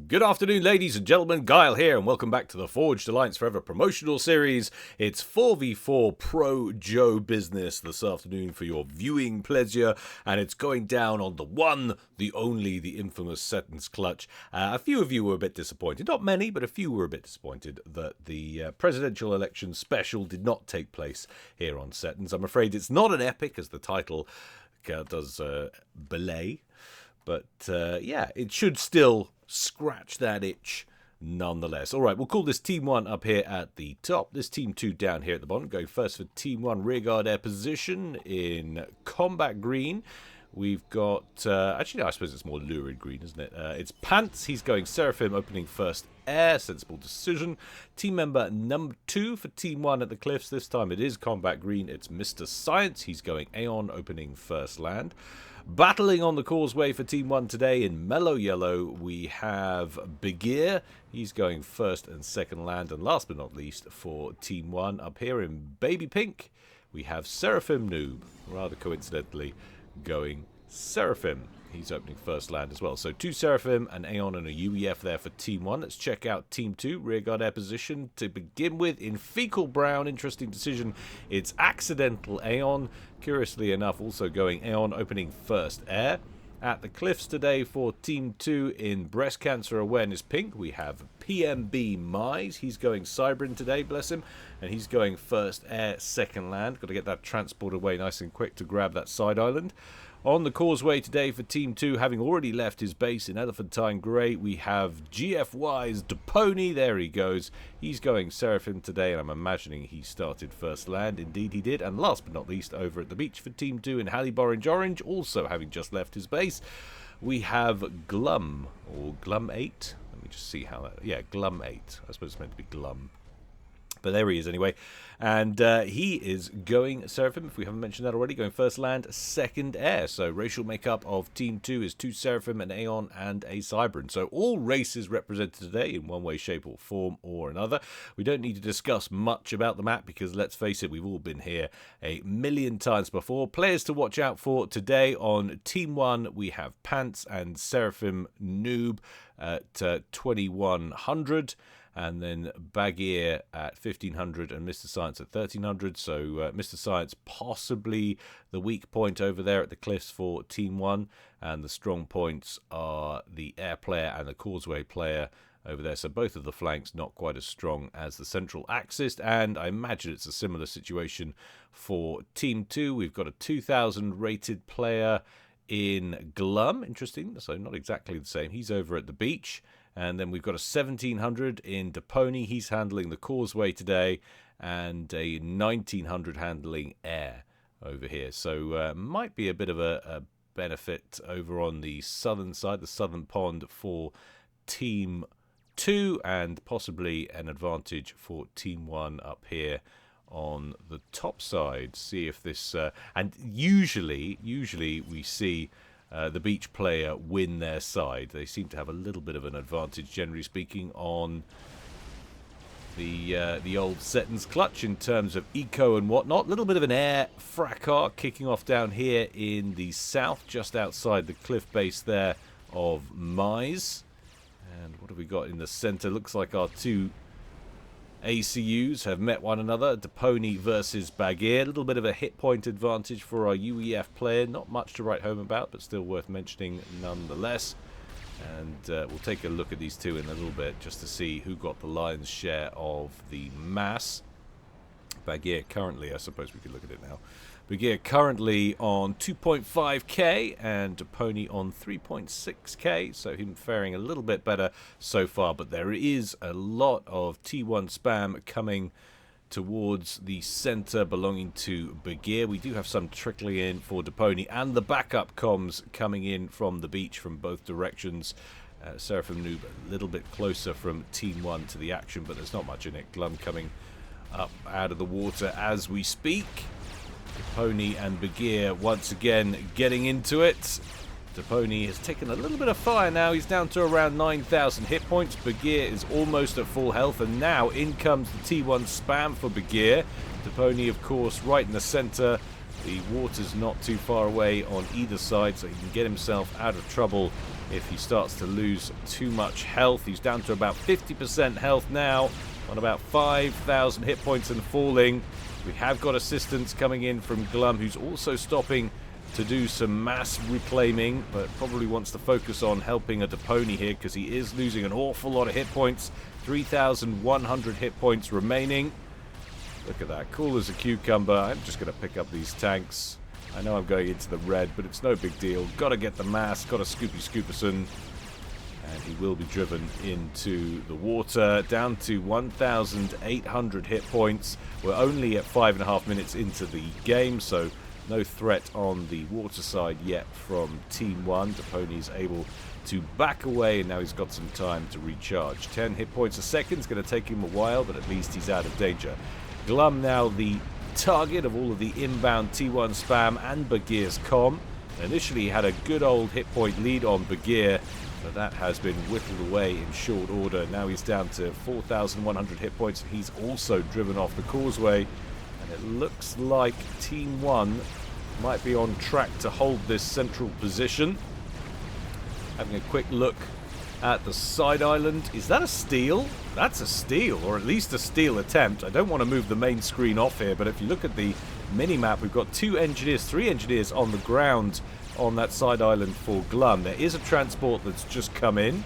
Good afternoon, ladies and gentlemen. Guile here, and welcome back to the Forged Alliance Forever promotional series. It's 4v4 Pro Joe business this afternoon for your viewing pleasure, and it's going down on the one, the only, the infamous Setons clutch. A few of you were a bit disappointed, not many, but a few were a bit disappointed that the presidential election special did not take place here on Setons. I'm afraid it's not an epic, as the title does belay, but yeah, it should still scratch that itch nonetheless. All right, we'll call this Team 1 up here at the top. This Team 2 down here at the bottom. Going first for Team 1, rearguard air position in combat green. We've got, actually, no, I suppose it's more lurid green, isn't it? It's Pants. He's going Seraphim, opening first air. Sensible decision. Team member number 2 for Team 1 at the cliffs. This time it is combat green. It's Mr. Science. He's going Aeon, opening first land. Battling on the causeway for Team 1 today in mellow yellow, we have Begir. He's going first and second land. And last but not least, for Team 1, up here in baby pink, we have Seraphim Noob, rather coincidentally, going Seraphim. He's opening first land as well. So 2 Seraphim, an Aeon and a UEF there for Team 1. Let's check out Team 2, rearguard air position. To begin with, in fecal brown, interesting decision. It's accidental Aeon. Curiously enough, also going Aeon, opening first air. At the cliffs today for Team 2 in breast cancer awareness pink, we have PMB Mize. He's going Cybrin today, bless him. And he's going first air, second land. Got to get that transport away nice and quick to grab that side island. On the causeway today for Team 2, having already left his base in Elephantine Grey, we have GFY's Depony. There he goes. He's going Seraphim today, and I'm imagining he started first land. Indeed he did. And last but not least, over at the beach for Team 2 in Halliborange Orange, also having just left his base, we have Glum, or Glum 8. Let me just see how that... Yeah, Glum 8. I suppose it's meant to be Glum. But there he is anyway, and he is going Seraphim, if we haven't mentioned that already, going first land, second air. So racial makeup of Team 2 is 2 Seraphim, an Aeon, and a Cybrin. So all races represented today in one way, shape, or form or another. We don't need to discuss much about the map because, let's face it, we've all been here a million times before. Players to watch out for today on Team 1, we have Pants and Seraphim Noob at 2100. And then Bagheer at 1500 and Mr. Science at 1300. So Mr. Science possibly the weak point over there at the cliffs for Team 1. And the strong points are the air player and the causeway player over there. So both of the flanks not quite as strong as the central axis. And I imagine it's a similar situation for Team 2. We've got a 2000 rated player in Glum. Interesting. So not exactly the same. He's over at the beach. And then we've got a 1700 in Depony. He's handling the causeway today. And a 1900 handling air over here. So might be a bit of a benefit over on the southern side, the southern pond for Team 2. And possibly an advantage for Team 1 up here on the top side. See if this... and usually we see... the beach player win their side. They seem to have a little bit of an advantage, generally speaking, on the old Setons clutch in terms of eco and whatnot. A little bit of an air fracas kicking off down here in the south, just outside the cliff base there of Mize. And what have we got in the center? Looks like our 2 ACUs have met one another. Depony versus Bagheer. A little bit of a hit point advantage for our UEF player. Not much to write home about, but still worth mentioning nonetheless. And we'll take a look at these two in a little bit just to see who got the lion's share of the mass. Bagheer currently, I suppose we could look at it now. Bagheer currently on 2.5k and Depony on 3.6k, so him faring a little bit better so far, but there is a lot of T1 spam coming towards the center belonging to Bagheer. We do have some trickling in for Depony, and the backup comms coming in from the beach from both directions. Seraphim Noob a little bit closer from Team 1 to the action, but there's not much in it. Glum coming up out of the water as we speak. Depony and Bagheer once again getting into it. Depony has taken a little bit of fire now. He's down to around 9,000 hit points. Bagheer is almost at full health, and now in comes the T1 spam for Bagheer. Depony, of course, right in the center. The water's not too far away on either side, so he can get himself out of trouble if he starts to lose too much health. He's down to about 50% health now, on about 5,000 hit points and falling. We have got assistance coming in from Glum, who's also stopping to do some mass reclaiming, but probably wants to focus on helping a Depony here because he is losing an awful lot of hit points. 3,100 hit points remaining. Look at that, cool as a cucumber. I'm just going to pick up these tanks. I know I'm going into the red, but it's no big deal. Got to get the mass, got to Scoopy Scooperson. And he will be driven into the water, down to 1,800 hit points. We're only at 5.5 minutes into the game, so no threat on the water side yet from Team 1. Depony's able to back away, and now he's got some time to recharge. 10 hit points a second is going to take him a while, but at least he's out of danger. Glum now the target of all of the inbound T1 spam and Bagheer's comm. Initially he had a good old hit point lead on Bagheer, but that has been whittled away in short order. Now he's down to 4,100 hit points. He's also driven off the causeway, and it looks like Team 1 might be on track to hold this central position. Having a quick look at the side island. Is that a steal? That's a steal, or at least a steal attempt. I don't want to move the main screen off here, but if you look at the mini-map, we've got 2 engineers, 3 engineers on the ground on that side island for Glum. There is a transport that's just come in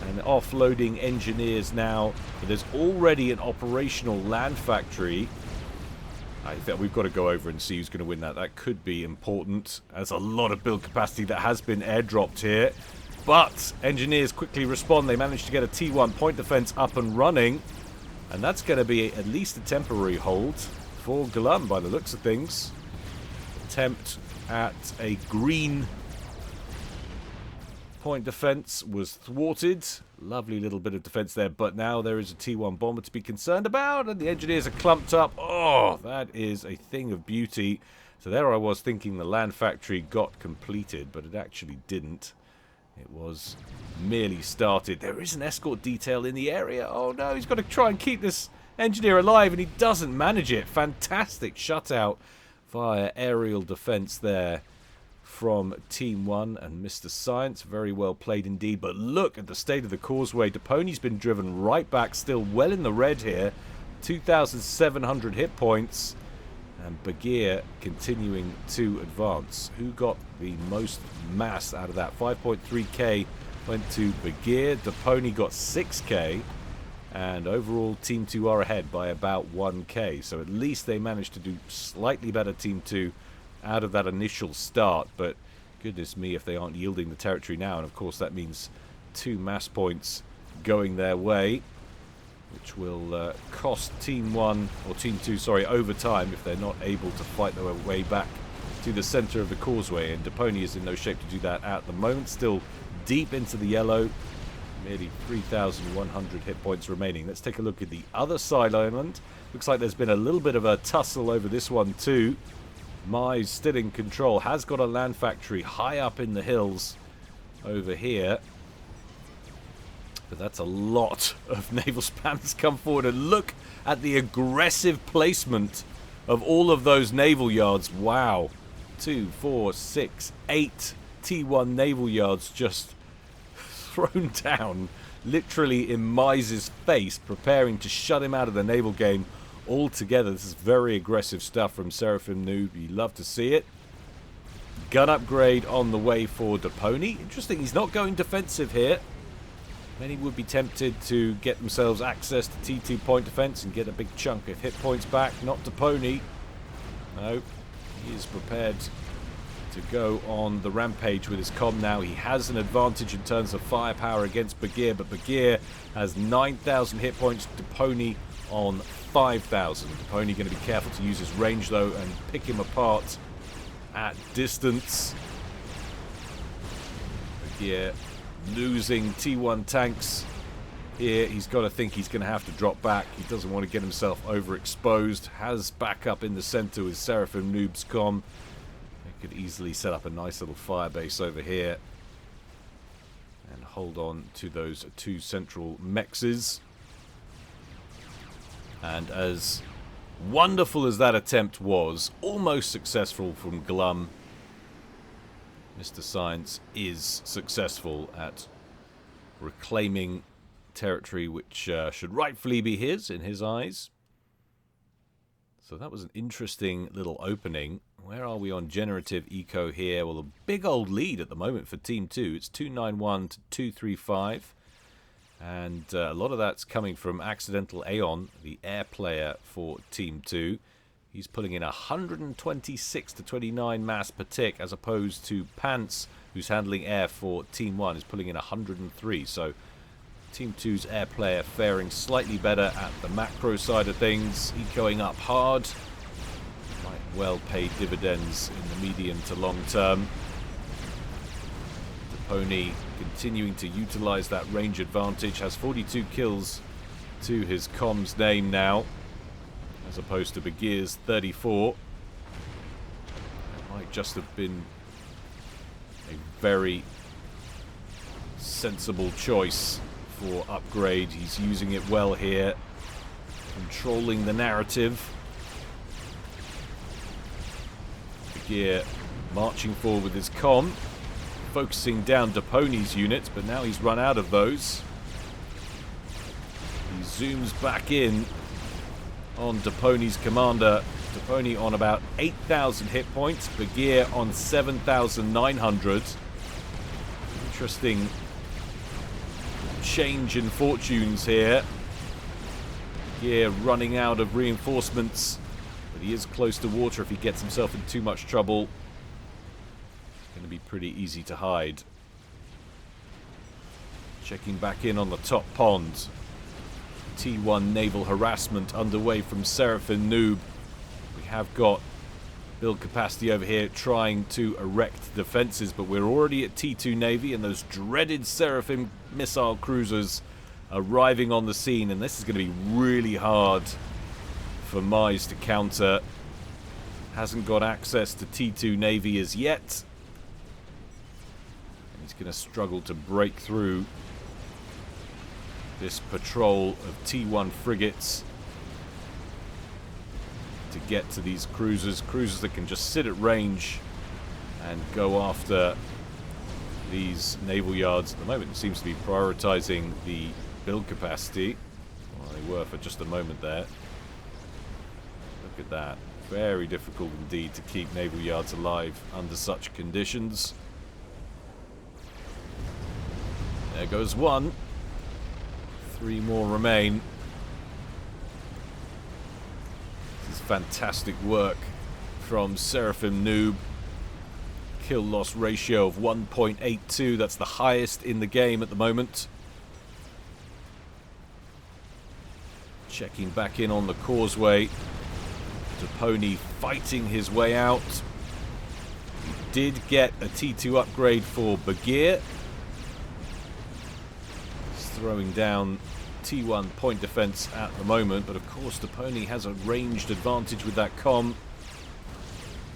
and offloading engineers now, but there's already an operational land factory. I think we've got to go over and see who's going to win that. That could be important. There's a lot of build capacity that has been airdropped here, but engineers quickly respond. They managed to get a T1 point defense up and running, and that's going to be at least a temporary hold for Glum by the looks of things. Attempt at a green point defense was thwarted. Lovely little bit of defense there, but now there is a T1 bomber to be concerned about, and the engineers are clumped up. Oh, that is a thing of beauty. So there I was thinking the land factory got completed, but it actually didn't. It was merely started. There is an escort detail in the area. Oh no, he's got to try and keep this engineer alive, and he doesn't manage it. Fantastic shutout via aerial defense there from Team 1 and Mr. Science. Very well played indeed. But look at the state of the causeway. Depony's been driven right back, still well in the red here. 2,700 hit points. And Bagheer continuing to advance. Who got the most mass out of that? 5.3k went to Bagheer. Depony got 6k. And overall, Team 2 are ahead by about 1k. So at least they managed to do slightly better, Team 2, out of that initial start. But goodness me, if they aren't yielding the territory now. And of course, that means 2 mass points going their way, which will cost Team 1, or Team 2, sorry, overtime if they're not able to fight their way back to the center of the causeway. And Depony is in no shape to do that at the moment. Still deep into the yellow. Nearly 3,100 hit points remaining. Let's take a look at the other side island. Looks like there's been a little bit of a tussle over this one too. Mai's still in control. Has got a land factory high up in the hills over here. But that's a lot of naval spam that's come forward. And look at the aggressive placement of all of those naval yards. Wow. 2, 4, 6, 8 T1 naval yards just thrown down literally in Mize's face, preparing to shut him out of the naval game altogether. This is very aggressive stuff from Seraphim Noob. You love to see it. Gun upgrade on the way for Depony. Interesting, he's not going defensive here. Many would be tempted to get themselves access to T2 point defense and get a big chunk of hit points back. Not Depony. No, he is prepared to go on the rampage with his comm now. He has an advantage in terms of firepower against Bagheer, but Bagheer has 9,000 hit points, Depony on 5,000. Depony going to be careful to use his range though and pick him apart at distance. Bagheer losing T1 tanks here. He's got to think he's going to have to drop back. He doesn't want to get himself overexposed. Has backup in the center with Seraphim Noob's comm. Could easily set up a nice little fire base over here and hold on to those 2 central mexes. And as wonderful as that attempt was, almost successful from Glum, Mr. Science is successful at reclaiming territory which should rightfully be his in his eyes. So that was an interesting little opening. Where are we on generative eco here? Well, a big old lead at the moment for Team 2. It's 291 to 235. And a lot of that's coming from Accidental Aeon, the air player for Team 2. He's pulling in 126 to 29 mass per tick, as opposed to Pants, who's handling air for Team 1, is pulling in 103. So Team 2's air player faring slightly better at the macro side of things, ecoing up hard. Might well pay dividends in the medium to long term. Pony continuing to utilize that range advantage, has 42 kills to his comms name now, as opposed to Bagheer's 34. That might just have been a very sensible choice for upgrade. He's using it well here, controlling the narrative. Bagheer marching forward with his comm, focusing down Depony's units, but now he's run out of those. He zooms back in on Depony's commander. Depony on about 8,000 hit points, Bagheer on 7,900. Interesting change in fortunes here. Bagheer running out of reinforcements, but he is close to water. If he gets himself in too much trouble, going to be pretty easy to hide. Checking back in on the top pond. T1 naval harassment underway from Seraphim Noob. We have got build capacity over here trying to erect defenses, but we're already at T2 Navy and those dreaded Seraphim missile cruisers arriving on the scene, and this is going to be really hard for Mize to counter. Hasn't got access to T2 Navy as yet. He's going to struggle to break through this patrol of T1 frigates to get to these cruisers. Cruisers that can just sit at range and go after these naval yards. At the moment, it seems to be prioritizing the build capacity. Well, they were for just a moment there. Look at that. Very difficult indeed to keep naval yards alive under such conditions. There goes one. 3 more remain. This is fantastic work from Seraphim Noob. Kill loss ratio of 1.82. That's the highest in the game at the moment. Checking back in on the causeway. Depony fighting his way out. He did get a T2 upgrade for Bagheer. Throwing down T1 point defense at the moment, but of course Depony has a ranged advantage with that comm.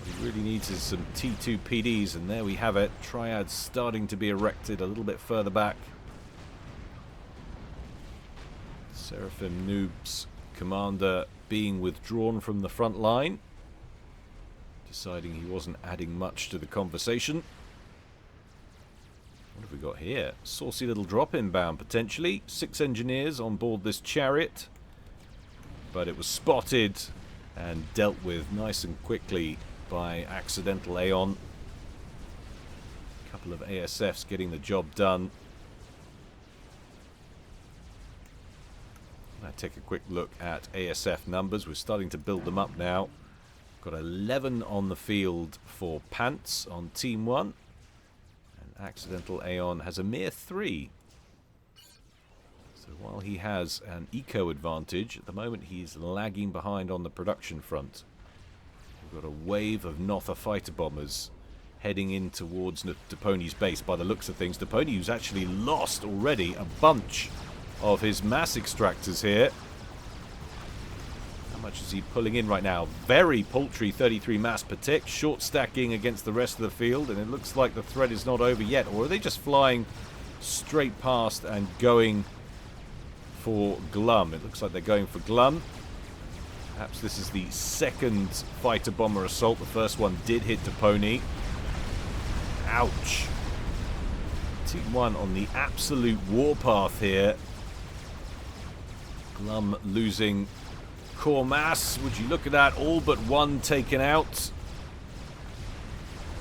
He really needs some T2 PDs, and there we have it. Triads starting to be erected a little bit further back. Seraphim Noob's commander being withdrawn from the front line, deciding he wasn't adding much to the conversation. What have we got here? Saucy little drop inbound, potentially. 6 engineers on board this chariot. But it was spotted and dealt with nice and quickly by Accidental Aeon. A couple of ASFs getting the job done. I'll take a quick look at ASF numbers. We're starting to build them up now. Got 11 on the field for Pants on Team 1. Accidental Aeon has a mere 3. So while he has an eco advantage, at the moment he's lagging behind on the production front. We've got a wave of Notha fighter bombers heading in towards Depony's base by the looks of things. Depony, who's actually lost already a bunch of his mass extractors here. How much is he pulling in right now? Very paltry 33 mass per tick, short stacking against the rest of the field, and it looks like the threat is not over yet. Or are they just flying straight past and going for Glum? It looks like they're going for Glum. Perhaps this is the second fighter bomber assault. The first one did hit Depony. Ouch. Team 1 on the absolute warpath here. Glum losing core mass. Would you look at that? All but one taken out.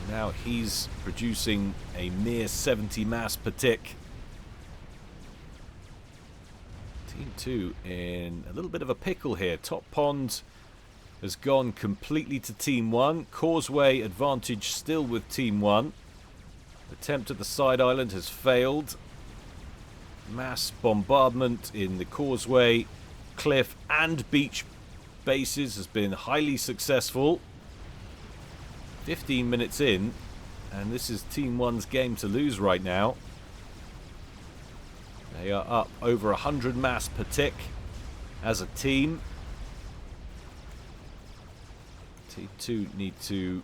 Now he's producing a mere 70 mass per tick. Team 2 in a little bit of a pickle here. Top pond has gone completely to Team 1. Causeway advantage still with Team 1. Attempt at the side island has failed. Mass bombardment in the causeway, cliff and beach bases has been highly successful. 15 minutes in, and this is Team 1's game to lose right now. They are up over 100 mass per tick as a team. Team 2 need to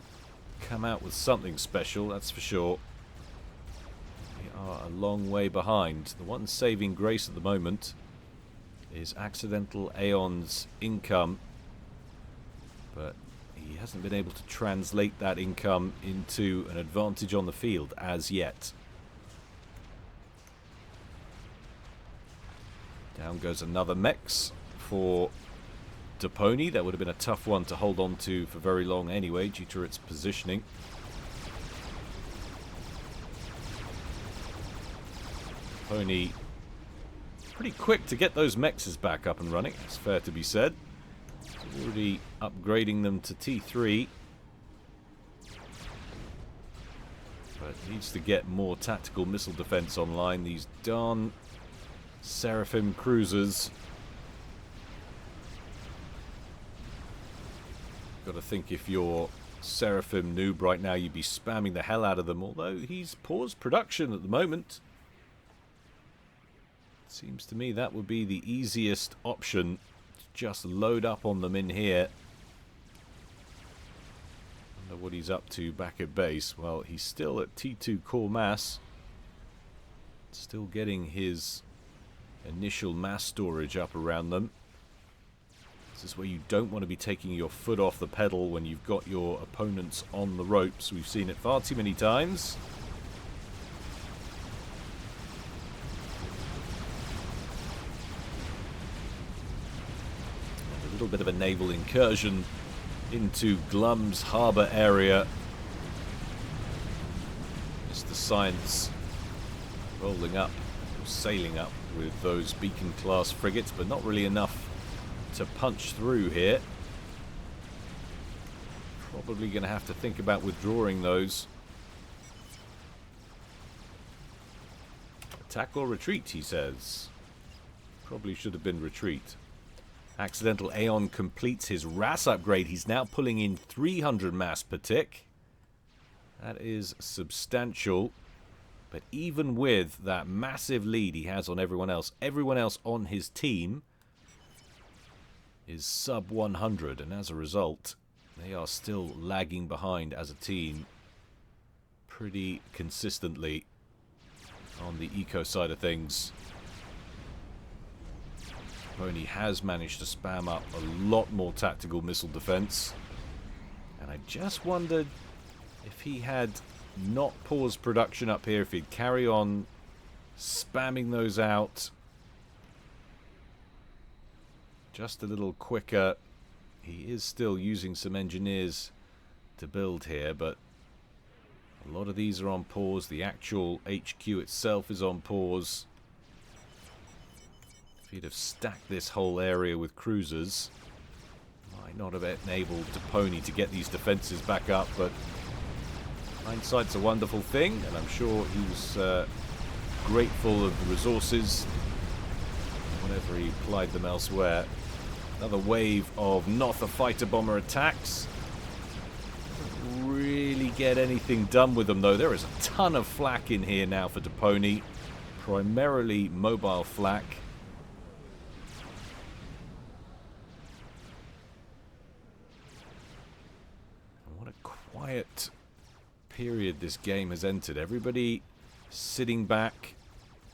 come out with something special, that's for sure. They are a long way behind. The one saving grace at the moment is Accidental Aeon's income, but he hasn't been able to translate that income into an advantage on the field as yet. Down goes another Mex for Depony. That would have been a tough one to hold on to for very long anyway, due to its positioning. Depony pretty quick to get those Mexes back up and running, it's fair to be said. He's already upgrading them to T3. But needs to get more tactical missile defense online. These darn Seraphim cruisers. Got to think if you're Seraphim noob right now, you'd be spamming the hell out of them. Although he's paused production at the moment. Seems to me that would be the easiest option. Just load up on them in here. Wonder what he's up to back at base. Well, he's still at T2 core mass. Still getting his initial mass storage up around them. This is where you don't want to be taking your foot off the pedal when you've got your opponents on the ropes. We've seen it far too many times. And a little bit of a naval incursion into Glum's harbour area. Mr. Science rolling up, or sailing up with those Beacon class frigates, but not really enough to punch through here. Probably going to have to think about withdrawing those. Attack or retreat, he says. Probably should have been retreat. Accidental Aeon completes his RAS upgrade. He's now pulling in 300 mass per tick. That is substantial. But even with that massive lead he has on everyone else on his team is sub 100, and as a result, they are still lagging behind as a team pretty consistently on the eco side of things. Pony has managed to spam up a lot more tactical missile defense, and I just wondered if he had not paused production up here, if he'd carry on spamming those out just a little quicker. He is still using some engineers to build here, but a lot of these are on pause. The actual HQ itself is on pause. If he'd have stacked this whole area with cruisers, might not have enabled Depony to get these defenses back up, but hindsight's a wonderful thing, and I'm sure he was grateful of the resources whenever he applied them elsewhere. Another wave of Notha fighter bomber attacks. Doesn't really get anything done with them, though. There is a ton of flak in here now for Depony. Primarily mobile flak. And what a quiet period this game has entered. Everybody sitting back,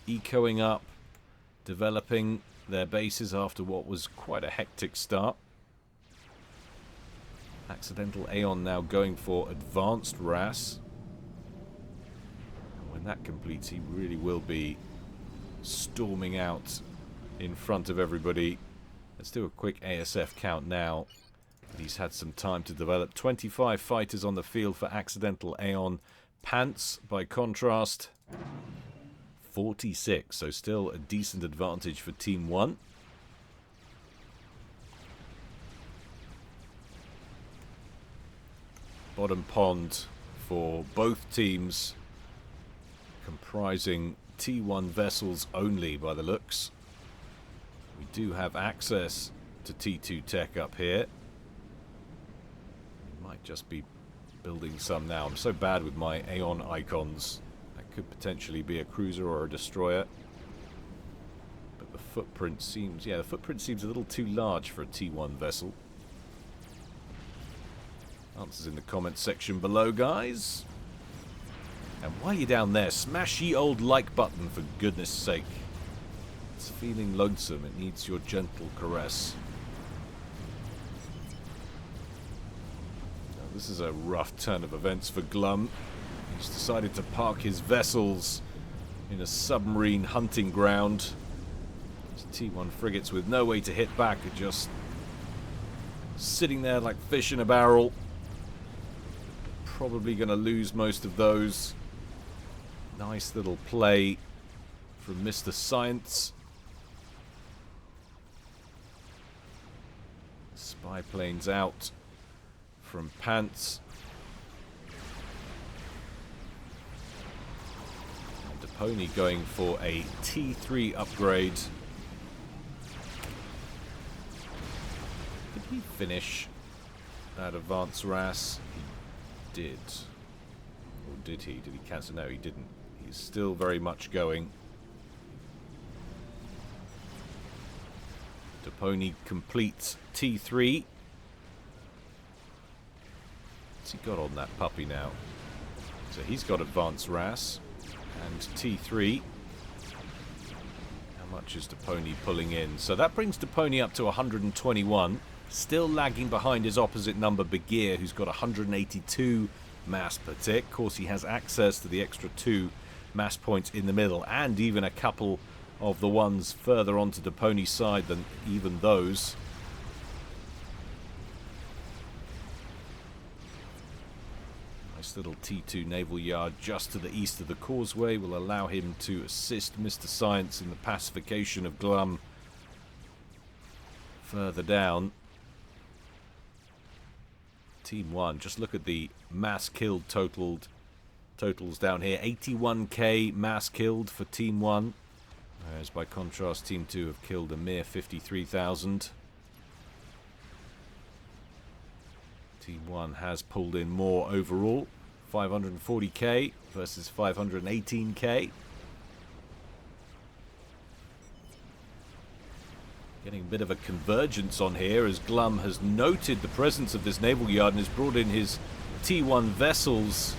ecoing up, developing their bases after what was quite a hectic start. Accidental Aeon now going for advanced RAS. that completes, he really will be storming out in front of everybody. Let's do a quick ASF count now. He's had some time to develop. 25 fighters on the field for Accidental Aeon. Pants, by contrast, 46. So still a decent advantage for Team 1. Bottom pond for both teams comprising T1 vessels only by the looks. We do have access to T2 tech up here. We might just be building some now. I'm so bad with my Aeon icons. That could potentially be a cruiser or a destroyer. But the footprint seems, yeah, the footprint seems a little too large for a T1 vessel. Answers in the comments section below, guys. And while you're down there, smash ye old like button for goodness sake. It's feeling lonesome. It needs your gentle caress. Now, this is a rough turn of events for Glum. He's decided to park his vessels in a submarine hunting ground. These T1 frigates with no way to hit back are just sitting there like fish in a barrel. Probably going to lose most of those. Nice little play from Mr. Science. Spy planes out from Pants. And Depony going for a T3 upgrade. Did he finish that advanced RAS? He did. Or did he? Did he cancel? No, he didn't. He's still very much going. Depony completes T3. What's he got on that puppy now? So he's got advanced RAS and T3. How much is Depony pulling in? So that brings Depony up to 121. Still lagging behind his opposite number, Begeer, who's got 182 mass per tick. Of course, he has access to the extra 2 mass points in the middle, and even a couple of the ones further onto Depony's side than even those. Nice little T2 naval yard just to the east of the causeway will allow him to assist Mr. Science in the pacification of Glum further down. Team 1, just look at the mass killed totals down here. 81k mass killed for Team 1. Whereas by contrast, Team 2 have killed a mere 53,000. Team 1 has pulled in more overall. 540k versus 518k. Getting a bit of a convergence on here as Glum has noted the presence of this naval yard and has brought in his T1 vessels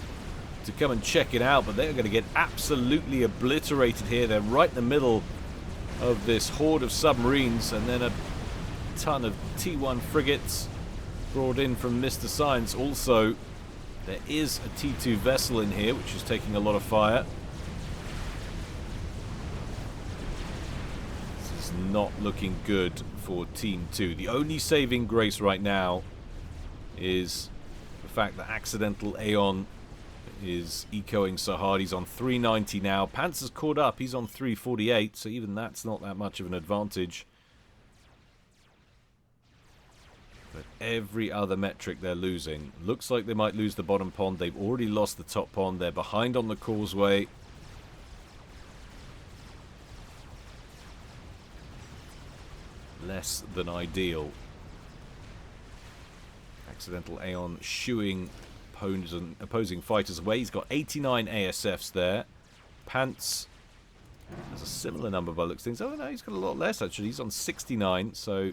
to come and check it out, but they're going to get absolutely obliterated here. They're right in the middle of this horde of submarines, and then a ton of T1 frigates brought in from Mr. Science. Also, there is a T2 vessel in here which is taking a lot of fire. This is not looking good for Team 2. The only saving grace right now is the fact that Accidental Aeon is ecoing so hard. He's on 390 now. Panzer's caught up. He's on 348, so even that's not that much of an advantage. But every other metric they're losing. Looks like they might lose the bottom pond. They've already lost the top pond. They're behind on the causeway. Less than ideal. Accidental Aeon shooing opposing fighters away. He's got 89 ASFs there. Pants has a similar number by looks things. Oh no, he's got a lot less actually. He's on 69. So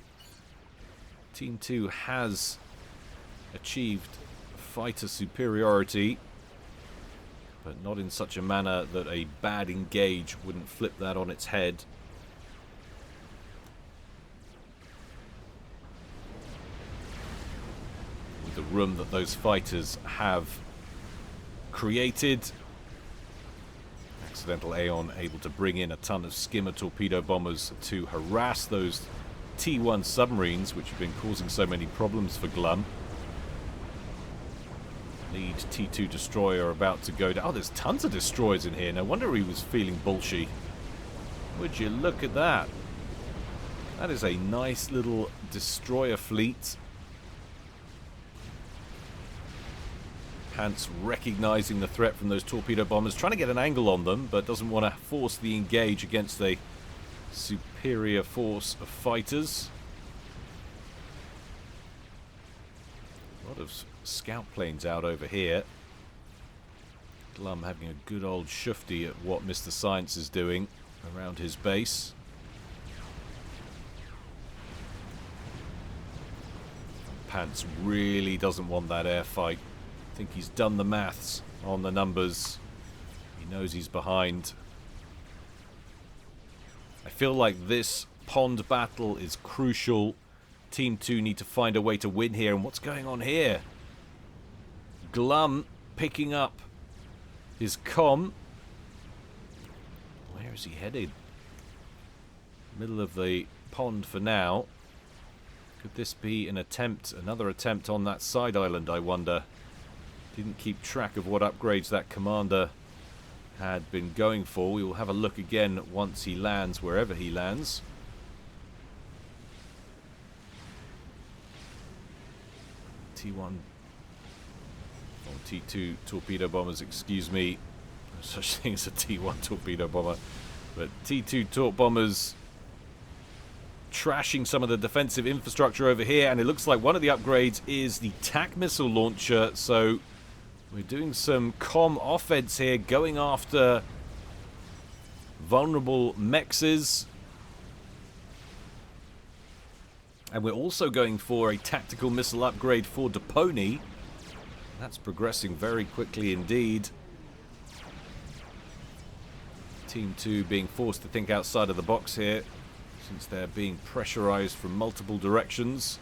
Team 2 has achieved fighter superiority, but not in such a manner that a bad engage wouldn't flip that on its head. The room that those fighters have created, Accidental Aeon able to bring in a ton of skimmer torpedo bombers to harass those T1 submarines, which have been causing so many problems for Glum. Lead T2 destroyer about to go down. Oh, there's tons of destroyers in here. No wonder he was feeling bullshy. Would you look at that? That is a nice little destroyer fleet. Pants recognizing the threat from those torpedo bombers, trying to get an angle on them, but doesn't want to force the engage against a superior force of fighters. A lot of scout planes out over here. Glum having a good old shufti at what Mr. Science is doing around his base. Pants really doesn't want that air fight. I think he's done the maths on the numbers. He knows he's behind. I feel like this pond battle is crucial. Team 2 need to find a way to win here. And what's going on here? Glum picking up his comm. Where is he headed? Middle of the pond for now. Could this be an attempt, another attempt on that side island, I wonder? Didn't keep track of what upgrades that commander had been going for. We will have a look again once he lands, wherever he lands. T1 or T2 torpedo bombers, excuse me. No such thing as a T1 torpedo bomber. But T2 torp bombers trashing some of the defensive infrastructure over here, and it looks like one of the upgrades is the TAC missile launcher, so we're doing some comm offense here, going after vulnerable mexes. And we're also going for a tactical missile upgrade for Deponi. That's progressing very quickly indeed. Team 2 being forced to think outside of the box here, since they're being pressurized from multiple directions.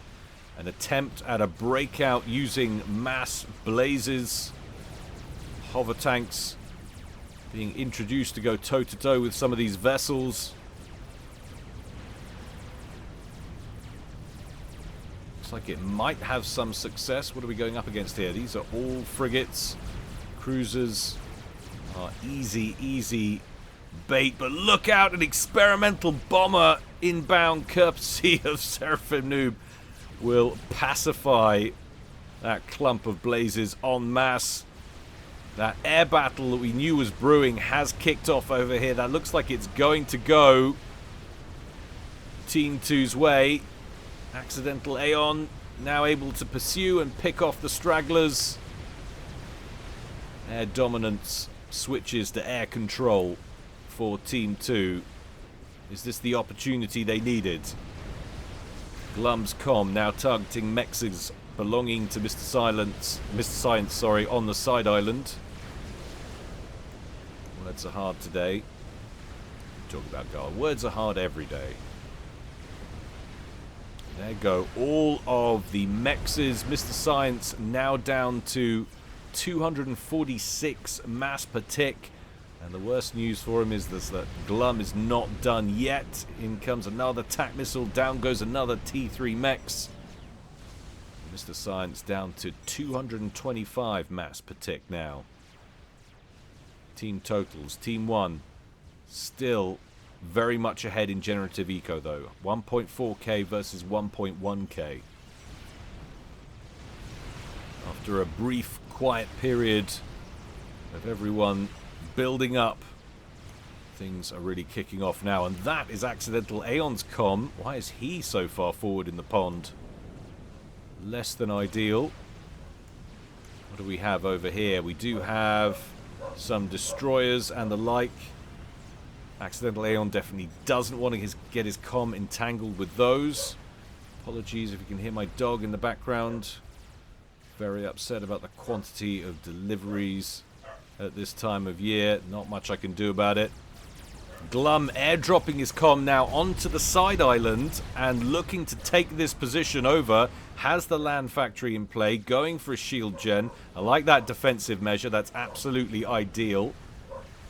An attempt at a breakout using mass blazes. Hover tanks being introduced to go toe-to-toe with some of these vessels. Looks like it might have some success. What are we going up against here? These are all frigates. Cruisers are easy bait, but look out, an experimental bomber inbound courtesy of Seraphim Noob will pacify that clump of blazes en masse. That air battle that we knew was brewing has kicked off over here. That looks like it's going to go Team 2's way. Accidental Aeon now able to pursue and pick off the stragglers. Air dominance switches to air control for Team 2. Is this the opportunity they needed? Glum's comm now targeting mexes belonging to Mr. Science, on the side island. Words are hard today. Talk about God. Words are hard every day. There go all of the mexes. Mr. Science now down to 246 mass per tick. And the worst news for him is this, that Glum is not done yet. In comes another TAC missile. Down goes another T3 mex. Mr. Science down to 225 mass per tick now. Team totals. Team 1 still very much ahead in generative eco though. 1.4k versus 1.1k. After a brief quiet period of everyone building up, things are really kicking off now, and that is Accidental Aeon's comm. Why is he so far forward in the pond? Less than ideal. What do we have over here? We do have some destroyers and the like. Accidental Aeon definitely doesn't want to get his comm entangled with those. Apologies if you can hear my dog in the background. Very upset about the quantity of deliveries at this time of year. Not much I can do about it. Glum airdropping his comm now onto the side island and looking to take this position over. Has the land factory in play, going for a shield gen. I like that defensive measure. That's absolutely ideal.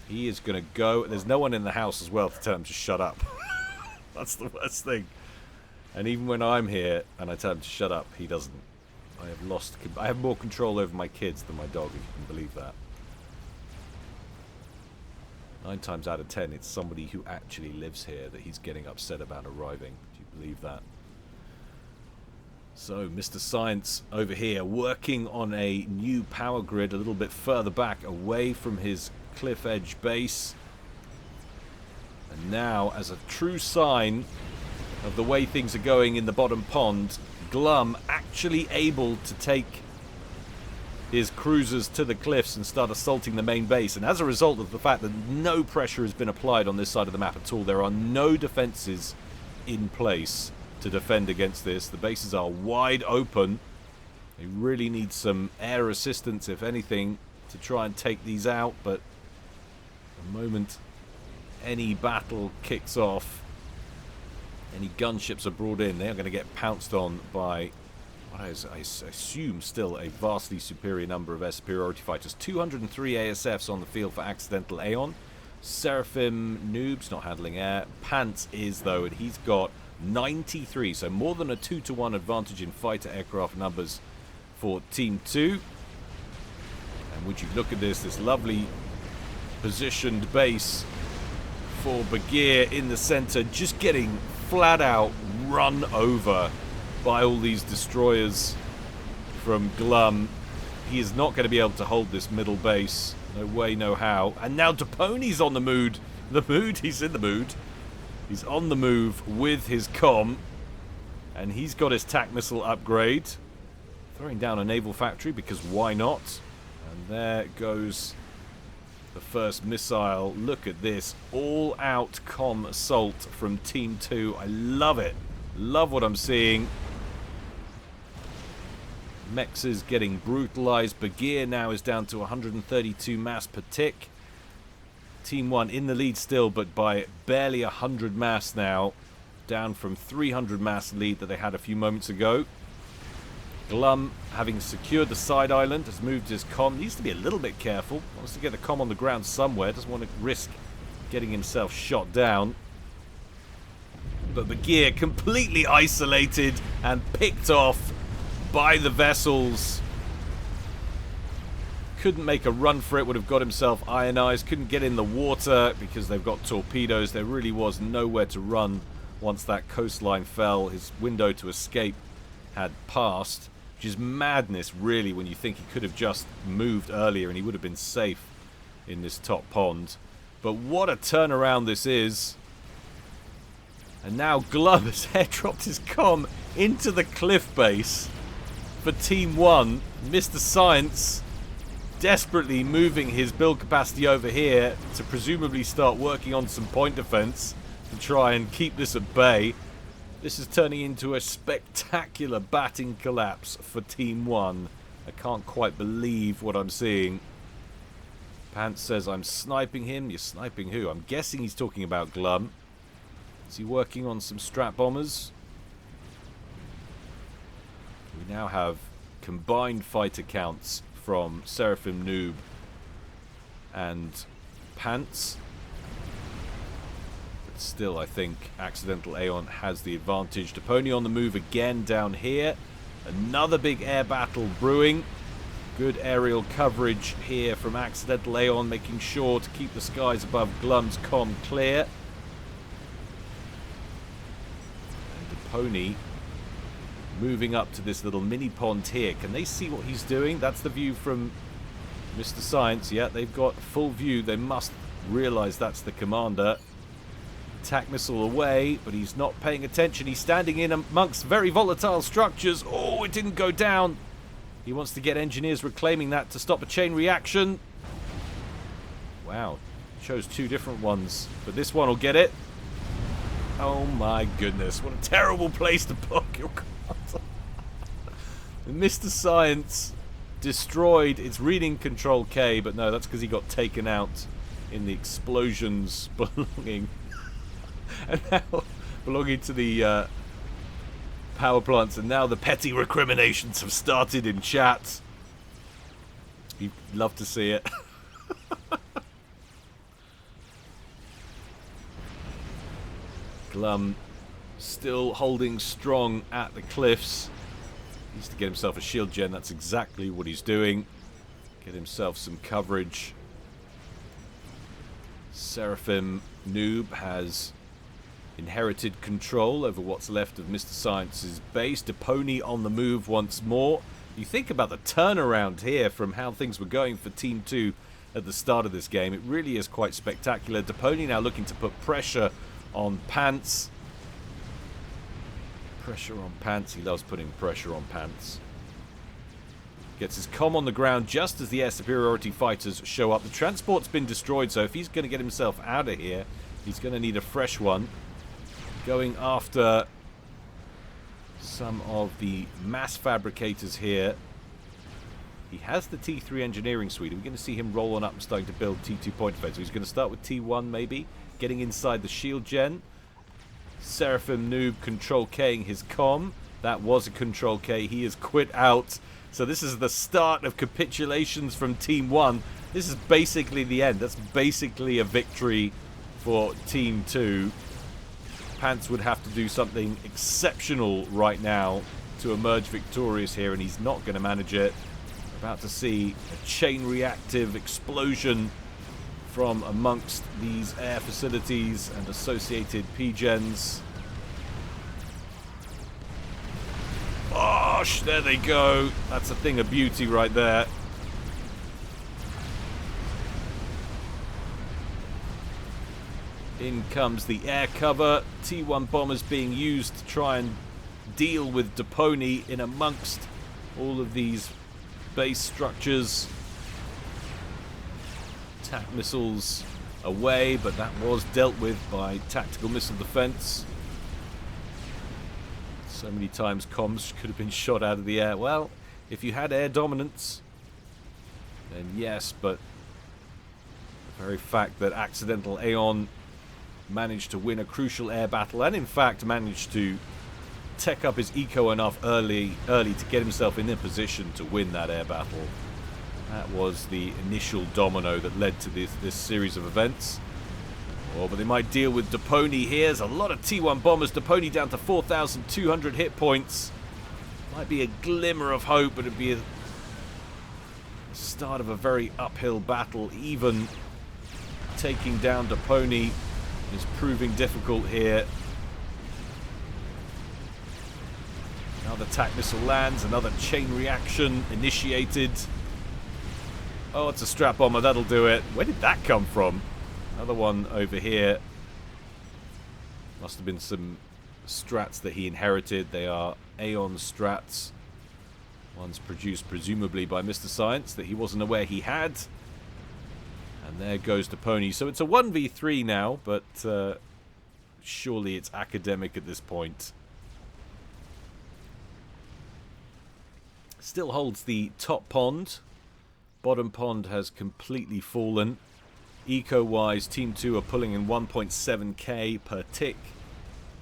He is going to go. There's no one in the house as well to tell him to shut up. That's the worst thing. And even when I'm here and I tell him to shut up, he doesn't. I have more control over my kids than my dog, if you can believe that. 9 times out of 10, it's somebody who actually lives here that he's getting upset about arriving. Do you believe that? So, Mr. Science over here working on a new power grid a little bit further back away from his cliff edge base. And now, as a true sign of the way things are going in the bottom pond, Glum actually able to take his cruisers to the cliffs and start assaulting the main base. And as a result of the fact that no pressure has been applied on this side of the map at all, there are no defenses in place to defend against this. The bases are wide open. They really need some air assistance, if anything, to try and take these out. But the moment any battle kicks off, any gunships are brought in, they are going to get pounced on by what I assume still a vastly superior number of air superiority fighters. 203 ASFs on the field for Accidental Aeon. Seraphim Noob's not handling air. Pants is, though, and he's got 93, so more than a 2-to-1 advantage in fighter aircraft numbers for Team 2. And would you look at this lovely positioned base for Bagheer in the center, just getting flat out run over by all these destroyers from Glum. He is not going to be able to hold this middle base. No way, no how. And now Depony's on the mood. He's in the mood. He's on the move with his comm. And he's got his TAC missile upgrade. Throwing down a naval factory because why not? And there goes the first missile. Look at this. All-out comm assault from Team 2. I love it. Love what I'm seeing. Mex is getting brutalized. Bagheer now is down to 132 mass per tick. Team 1 in the lead still, but by barely 100 mass now. Down from 300 mass lead that they had a few moments ago. Glum, having secured the side island, has moved his comm. Needs to be a little bit careful. Wants to get the comm on the ground somewhere. Doesn't want to risk getting himself shot down. But Bagheer completely isolated and picked off by the vessels. Couldn't make a run for it. Would have got himself ionized. Couldn't get in the water because they've got torpedoes. There really was nowhere to run once that coastline fell. His window to escape had passed. Which is madness, really, when you think he could have just moved earlier and he would have been safe in this top pond. But what a turnaround this is. And now Glum has airdropped his comm into the cliff base for Team 1. Mr. Science desperately moving his build capacity over here to presumably start working on some point defense to try and keep this at bay. This is turning into a spectacular batting collapse for Team 1. I can't quite believe what I'm seeing. Pants says, I'm sniping him. You're sniping who? I'm guessing he's talking about Glum. Is he working on some strat bombers? We now have combined fighter counts from Seraphim Noob and Pants. But still, I think Accidental Aeon has the advantage. Depony on the move again down here. Another big air battle brewing. Good aerial coverage here from Accidental Aeon, making sure to keep the skies above Glum's comm clear. And Depony moving up to this little mini pond here. Can they see what he's doing? That's the view from Mr. Science. Yeah, they've got full view. They must realize that's the commander. Attack missile away, but he's not paying attention. He's standing in amongst very volatile structures. Oh, it didn't go down. He wants to get engineers reclaiming that to stop a chain reaction. Wow. Chose two different ones, but this one will get it. Oh my goodness. What a terrible place to block your commander. Mr. Science destroyed. It's reading Control K, but no, that's because he got taken out in the explosions belonging and now belonging to the power plants, and now the petty recriminations have started in chat. You'd love to see it. Glum still holding strong at the cliffs. He needs to get himself a shield gen. That's exactly what he's doing. Get himself some coverage. Seraphim Noob has inherited control over what's left of Mr. Science's base. Depony on the move once more. You think about the turnaround here from how things were going for Team 2 at the start of this game. It really is quite spectacular. Depony now looking to put pressure on Pants. Pressure on Pants. He loves putting pressure on Pants. Gets his comm on the ground just as the air superiority fighters show up. The transport's been destroyed, so if he's going to get himself out of here, he's going to need a fresh one. Going after some of the mass fabricators here. He has the T3 engineering suite. We're going to see him roll on up and starting to build T2 point defense. So he's going to start with T1 maybe, getting inside the shield gen. Seraphim Noob control K'ing his comm. That was a control K. He has quit out. So this is the start of capitulations from Team 1. This is basically the end. That's basically a victory for Team 2. Pants would have to do something exceptional right now to emerge victorious here, and he's not going to manage it. About to see a chain reactive explosion from amongst these air facilities and associated P-gens. Gosh, there they go. That's a thing of beauty right there. In comes the air cover. T1 bombers being used to try and deal with Depony in amongst all of these base structures. TAC missiles away, but that was dealt with by tactical missile defense. So many times comms could have been shot out of the air. Well, if you had air dominance, then yes, but the very fact that Accidental Aeon managed to win a crucial air battle, and in fact managed to tech up his eco enough early to get himself in a position to win that air battle. That was the initial domino that led to this series of events. Oh, but they might deal with Depony here. There's a lot of T1 bombers. Depony down to 4,200 hit points. Might be a glimmer of hope, but it'd be a start of a very uphill battle. Even taking down Depony is proving difficult here. Another TAC missile lands. Another chain reaction initiated. Oh, it's a strap bomber. That'll do it. Where did that come from? Another one over here. Must have been some strats that he inherited. They are Aeon strats. One's produced presumably by Mr. Science that he wasn't aware he had. And there goes Depony. So it's a 1v3 now, but surely it's academic at this point. Still holds the top pond. Bottom pond has completely fallen. Eco-wise, Team 2 are pulling in 1.7k per tick,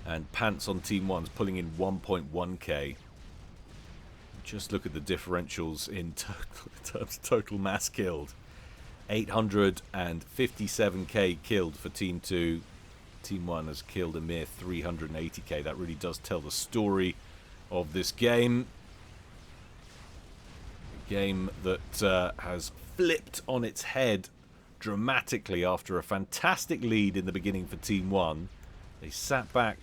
and Pants on Team 1's pulling in 1.1k. Just look at the differentials in terms of total mass killed. 857k killed for Team 2. Team 1 has killed a mere 380k. That really does tell the story of this game. A game that has flipped on its head dramatically after a fantastic lead in the beginning for Team 1. They sat back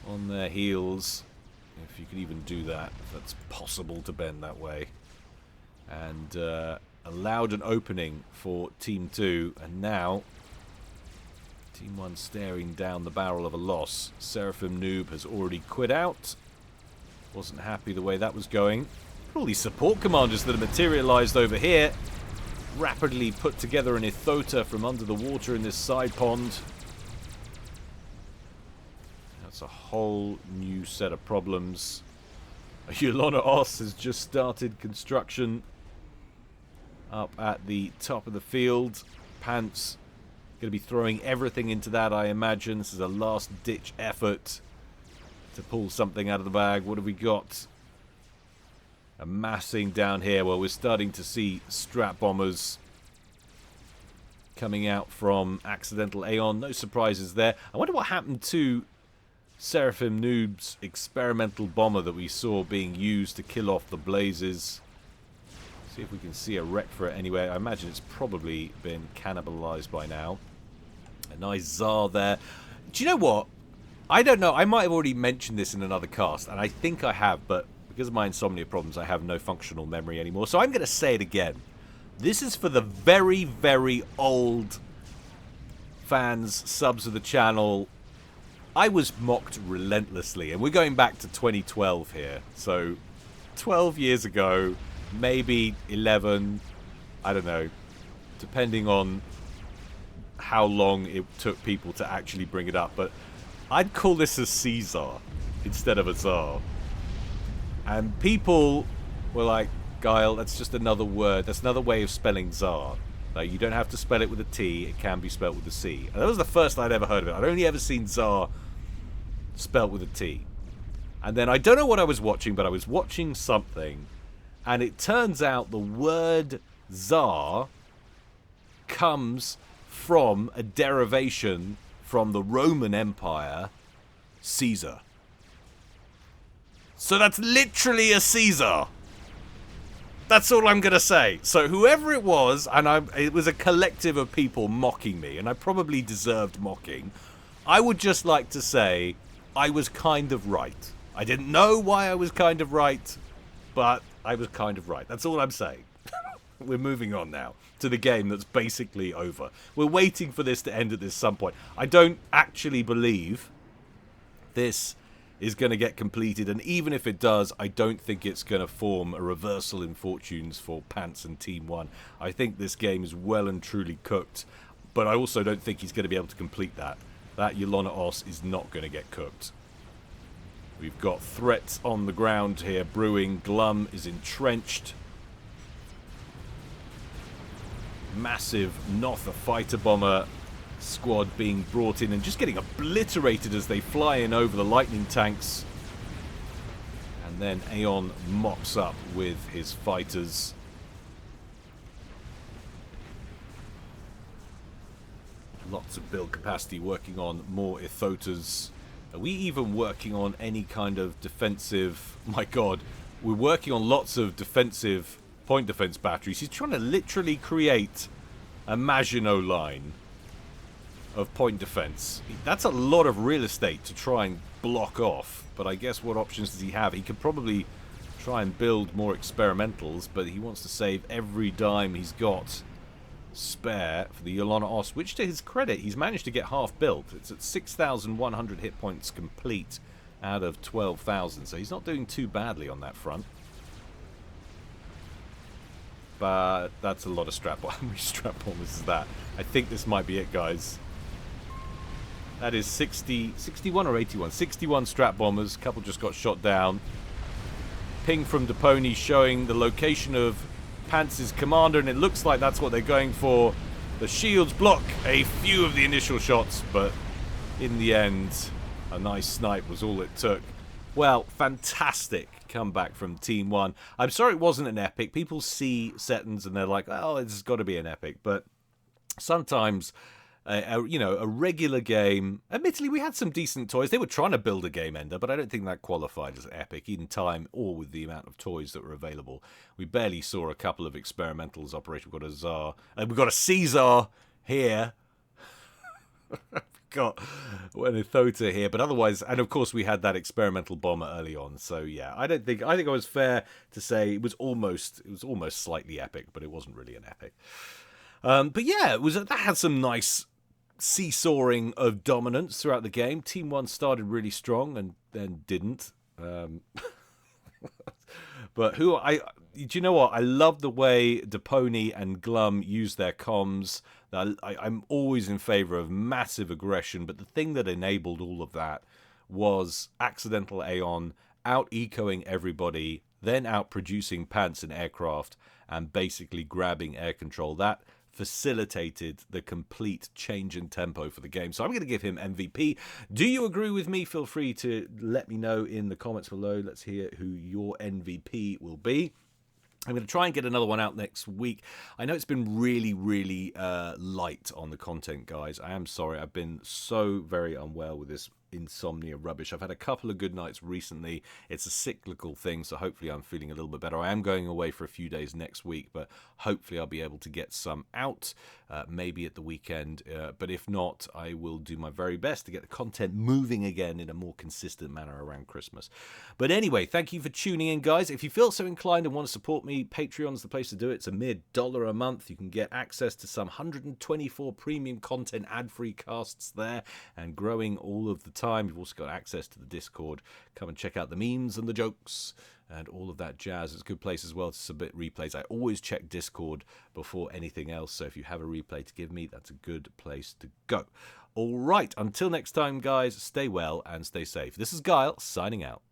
on their heels, if you could even do that, if that's possible to bend that way, and allowed an opening for Team 2, and now Team 1 staring down the barrel of a loss. Seraphim Noob has already quit out. Wasn't happy the way that was going. All these support commanders that have materialized over here. Rapidly put together an Ithota from under the water in this side pond. That's a whole new set of problems. Yolona Os has just started construction up at the top of the field. Pants going to be throwing everything into that, I imagine. This is a last-ditch effort to pull something out of the bag. What have we got? Amassing down here. Well, we're starting to see strap bombers coming out from Accidental Aeon. No surprises there. I wonder what happened to Seraphim Noob's experimental bomber that we saw being used to kill off the blazes. See if we can see a wreck for it anywhere. I imagine it's probably been cannibalized by now. A nice Tsar there. Do you know what? I don't know. I might have already mentioned this in another cast, and I think I have, but because of my insomnia problems, I have no functional memory anymore. So I'm going to say it again. This is for the very, very old fans, subs of the channel. I was mocked relentlessly, and we're going back to 2012 here. So 12 years ago, maybe 11, I don't know, depending on how long it took people to actually bring it up. But I'd call this a Caesar instead of a Tsar. And people were like, Guile, that's just another word. That's another way of spelling Tsar. Like, you don't have to spell it with a T. It can be spelled with a C. And that was the first I'd ever heard of it. I'd only ever seen Tsar spelled with a T. And then I don't know what I was watching, but I was watching something. And it turns out the word Tsar comes from a derivation from the Roman Empire, Caesar. So that's literally a Caesar. That's all I'm going to say. So whoever it was, and it was a collective of people mocking me, and I probably deserved mocking, I would just like to say I was kind of right. I didn't know why I was kind of right, but I was kind of right. That's all I'm saying. We're moving on now to the game that's basically over. We're waiting for this to end at some point. I don't actually believe this is going to get completed, and even if it does, I don't think it's going to form a reversal in fortunes for Pants and Team 1. I think this game is well and truly cooked, but I also don't think he's going to be able to complete that. That Yolona Os is not going to get cooked. We've got threats on the ground here brewing. Glum is entrenched. Massive Notha fighter bomber squad being brought in and just getting obliterated as they fly in over the lightning tanks. And then Aeon mops up with his fighters. Lots of build capacity, working on more Ithotas. Are we even working on any kind of defensive? My god, we're working on lots of defensive point defense batteries. He's trying to literally create a Maginot line of point defense. That's a lot of real estate to try and block off, but I guess what options does he have? He could probably try and build more experimentals, but he wants to save every dime he's got spare for the Yolona Os, which to his credit, he's managed to get half built. It's at 6,100 hit points complete out of 12,000, so he's not doing too badly on that front. But that's a lot of strap bombers. How many strap bombers is that? I think this might be it, guys. That is 61 or 81? 61 strap bombers. A couple just got shot down. Ping from Depony showing the location of Pants's commander, and it looks like that's what they're going for. The shields block a few of the initial shots, but in the end, a nice snipe was all it took. Well, fantastic comeback from Team 1. I'm sorry it wasn't an epic. People see Setons and they're like, oh, this has got to be an epic. But sometimes, you know, a regular game... Admittedly, we had some decent toys. They were trying to build a game ender, but I don't think that qualified as epic in time or with the amount of toys that were available. We barely saw a couple of experimentals operation. We've got a Tsar. We've got a Caesar here. Got an Ithota here, but otherwise, and of course we had that experimental bomber early on. So yeah, I think I was fair to say it was almost slightly epic, but it wasn't really an epic. But yeah, that had some nice seesawing of dominance throughout the game. Team 1 started really strong and then didn't. But do you know what? I love the way Depony and Glum use their comms. I'm always in favor of massive aggression, but the thing that enabled all of that was Accidental Aeon out-ecoing everybody, then out-producing Pants and aircraft, and basically grabbing air control. That facilitated the complete change in tempo for the game. So I'm going to give him MVP. Do you agree with me? Feel free to let me know in the comments below. Let's hear who your MVP will be. I'm going to try and get another one out next week. I know it's been really, really light on the content, guys. I am sorry. I've been so very unwell with this insomnia rubbish. I've had a couple of good nights recently. It's a cyclical thing, so hopefully I'm feeling a little bit better. I am going away for a few days next week, but hopefully I'll be able to get some out, maybe at the weekend. But if not, I will do my very best to get the content moving again in a more consistent manner around Christmas. But anyway, thank you for tuning in, guys. If you feel so inclined and want to support me, Patreon's the place to do it. It's a mere $1 a month. You can get access to some 124 premium content, ad-free casts there, and growing all of the time. You've also got access to the Discord. Come and check out the memes and the jokes and all of that jazz. It's a good place as well to submit replays. I always check Discord before anything else, so if you have a replay to give me, that's a good place to go. All right, until next time, guys, stay well and stay safe. This is Guile, signing out.